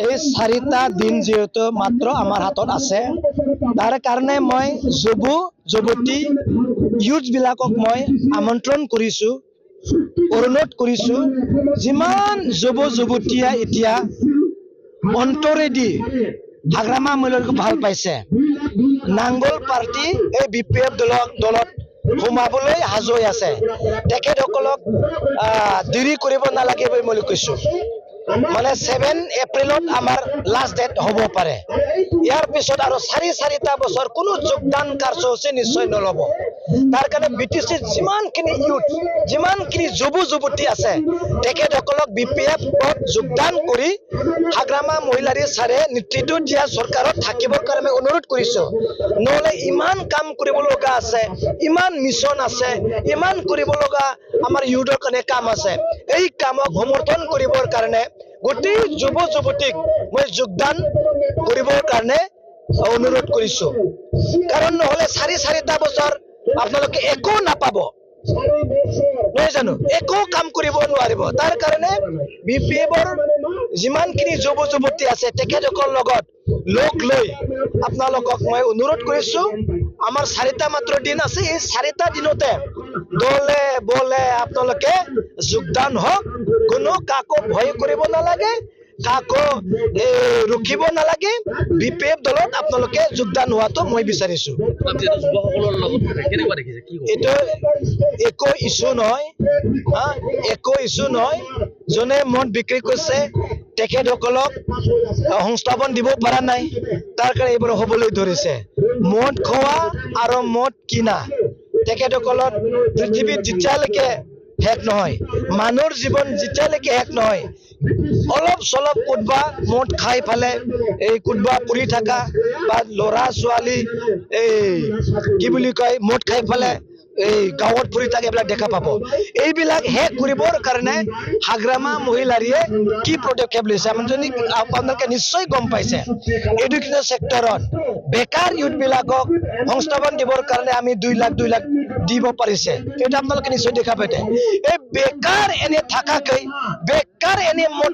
এই 4টা দিন যেহেতু মাত্ৰ আমাৰ হাতত আছে, তাৰ কাৰণে মই যুৱতী ইউথ বিলাকক মই আমন্ত্ৰণ কৰিছো, অনুৰোধ কৰিছো, যিমান যুৱতীয়ে এতিয়া অন্তৰেদি হাগ্ৰামা মহিলাক ভাল পাইছে, নাঙ্গল পাৰ্টি এই বিপিএফ দলত সোমাবলৈ সাজু হৈ আছে, তেখেতসকলক দেৰি কৰিব নালাগে বুলি মই কৈছো। মানে 7 এপ্ৰিলত আমাৰ লাষ্ট ডেট হ'ব পাৰে। ইয়াৰ পিছত আৰু 4টা বছৰ কোনো যোগদান কাৰ্যসূচী নিশ্চয় নল'ব। তাৰ কাৰণে বিটিচিৰ যিমানখিনি ইউথ, যিমানখিনি যুৱতী আছে, তেখেতসকলক বিপিএফত যোগদান কৰি হাগ্ৰামা মহিলাৰী ছাৰে নেতৃত্ব দিয়া চৰকাৰত থাকিবৰ কাৰণে অনুৰোধ কৰিছো। নহ'লে ইমান কাম কৰিব লগা আছে, ইমান মিছন আছে, ইমান কৰিব লগা আমাৰ ইউথৰ কাৰণে কাম আছে। এই কামক সমৰ্থন কৰিবৰ কাৰণে গোটেই যুৱতীক মই যোগদান কৰিবৰ কাৰণে অনুৰোধ কৰিছো। কাৰণ নহ'লে 4টা বছৰ আপোনালোকে একো নাপাব, নহয় জানো? একো কাম কৰিব নোৱাৰিব। তাৰ কাৰণে বিপিএফৰ যিমানখিনি যুৱতী আছে, তেখেতসকলৰ লগত লগ লৈ আপোনালোকক মই অনুৰোধ কৰিছো। আমাৰ 4টা মাত্ৰ দিন আছে, এই 4টা দিনতে দলে বলে আপোনালোকে যোগদান হওক। কোনো কাকো ভয় কৰিব নালাগে, কাকো ৰখিব নালাগে। বিপিএফ দলত আপোনালোকে যোগদান হোৱাটো মই বিচাৰিছো। এইটো একো ইছ্যু নহয়, একো ইছ্যু নহয়। যোনে মদ বিক্ৰী কৰিছে তেখেতসকলক সংস্থাপন দিব পৰা নাই, তাৰ কাৰণে এইবোৰ হ'বলৈ ধৰিছে। মদ খোৱা আৰু মদ কিনা তেখেতসকলৰ পৃথিৱীত যেতিয়ালৈকে শেষ নহয়, মানুহৰ জীৱন যেতিয়ালৈকে শেষ নহয়, অলপ চলপ কোনোবা মদ খাই ফালে এই কোনোবা পৰি থকা বা ল'ৰা ছোৱালী কি বুলি কয় মদ খাই ফালে এই গাঁৱত ফুৰি থাকে, এইবিলাক দেখা পাব। এইবিলাক শেষ কৰিবৰ কাৰণে হাগ্ৰামা মহিলাৰীয়ে কি পদক্ষেপ লৈছে আপোনালোকে নিশ্চয় গম পাইছে। এডুকেশ্যন চেক্টৰত বেকাৰ ইউথ বিলাকক সংস্থাপন দিবৰ কাৰণে আমি 2 লাখ দিব পাৰিছে। এইটো আপোনালোকে নিশ্চয় দেখা পাইছে। এই বেকাৰ এনে থাকাকৈ, বেকাৰ এনে মদ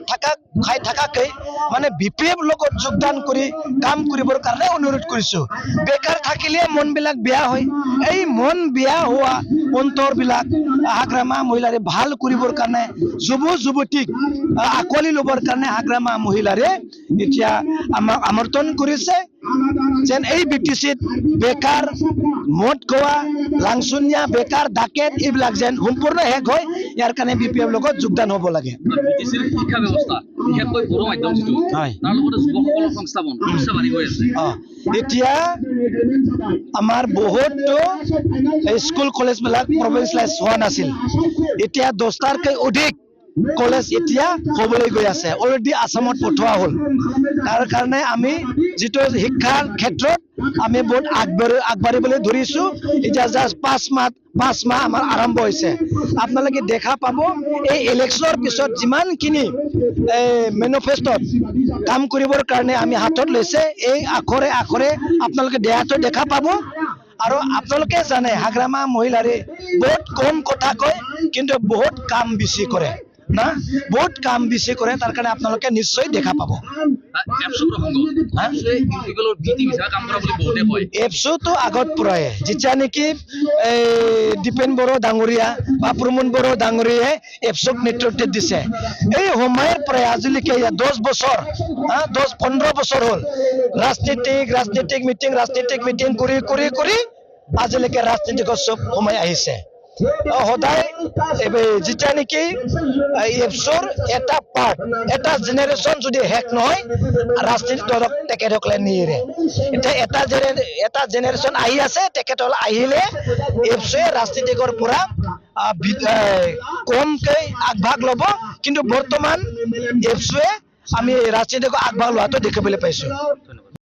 খাই থাকাকৈ মানে বিপিএফ লগত যোগদান কৰি কাম কৰিবৰ কাৰণে অনুৰোধ কৰিছো। বেকাৰ থাকিলে মনবিলাক বেয়া হয়। এই মন বেয়া হোৱা অন্তৰবিলাক হাগ্ৰামা মহিলাৰে ভাল কৰিবৰ কাৰণে, যুৱতীক আঁকোৱালি ল'বৰ কাৰণে হাগ্ৰামা মহিলাৰে এতিয়া আমাক আমন্ত্ৰণ কৰিছে, যেন এই বিটিচিত বেকাৰ মদ খোৱা, লাংচুনীয়া, বেকাৰ, ডাকেত এইবিলাক যেন সম্পূৰ্ণ শেষ হয়। ইয়াৰ কাৰণে বিপিএফ লগত যোগদান হ'ব লাগে। শিক্ষা ব্যৱস্থা বিশেষকৈ বড়ো মাধ্যম যিটো, তাৰ লগতে যুৱকসকলৰ সংস্থাপন সমস্যা বাঢ়ি গৈ আছে। এতিয়া আমাৰ বহুতো স্কুল কলেজবিলাক প্ৰভিঞ্চিয়েলাইজ হোৱা নাছিল, এতিয়া 10টাতকৈ অধিক কলেজ এতিয়া হ'বলৈ গৈ আছে, অলৰেডি আসামত পঠোৱা হ'ল। তাৰ কাৰণে আমি যিটো শিক্ষাৰ ক্ষেত্ৰত আমি বহুত আগবাঢ়িবলৈ ধৰিছো। এতিয়া জাষ্ট 5 মাহ আমাৰ আৰম্ভ হৈছে। আপোনালোকে দেখা পাব এই ইলেকশ্যনৰ পিছত যিমানখিনি মেনিফেষ্টত কাম কৰিবৰ কাৰণে আমি হাতত লৈছে, এই আখৰে আপোনালোকে দেহাটো দেখা পাব। আৰু আপোনালোকে জানে হাগ্ৰামা মহিলাৰে বহুত কম কথা কয়, কিন্তু বহুত কাম বেছি কৰে না, বহুত কাম বেছি কৰে। তাৰ কাৰণে আপোনালোকে নিশ্চয় দেখা পাব। এপছুটো আগত পৰাই যেতিয়া নেকি দীপেন বড়ো ডাঙৰীয়া বা প্ৰমোদ বড়ো ডাঙৰীয়াই এপছুক নেতৃত্ব দিছে, এই সময়ৰ পৰাই আজিলৈকে 10-15 বছৰ হ'ল ৰাজনীতিক মিটিং কৰি আজিলৈকে ৰাজনীতিকৰ চব সময় আহিছে। সদায় যেতিয়া নেকি এপছৰ এটা পাৰ্ট, এটা জেনেৰেশ্যন যদি শেষ নহয়, ৰাজনীতি দলক তেখেতসকলে নিয়ে। এতিয়া এটা জেনেৰেশ্যন আহি আছে, তেখেতসকল আহিলে এপছৱে ৰাজনীতিকৰ পৰা কমকৈ আগভাগ ল'ব, কিন্তু বৰ্তমান এপছৱে আমি ৰাজনীতিকৰ আগভাগ লোৱাটো দেখিবলৈ পাইছো।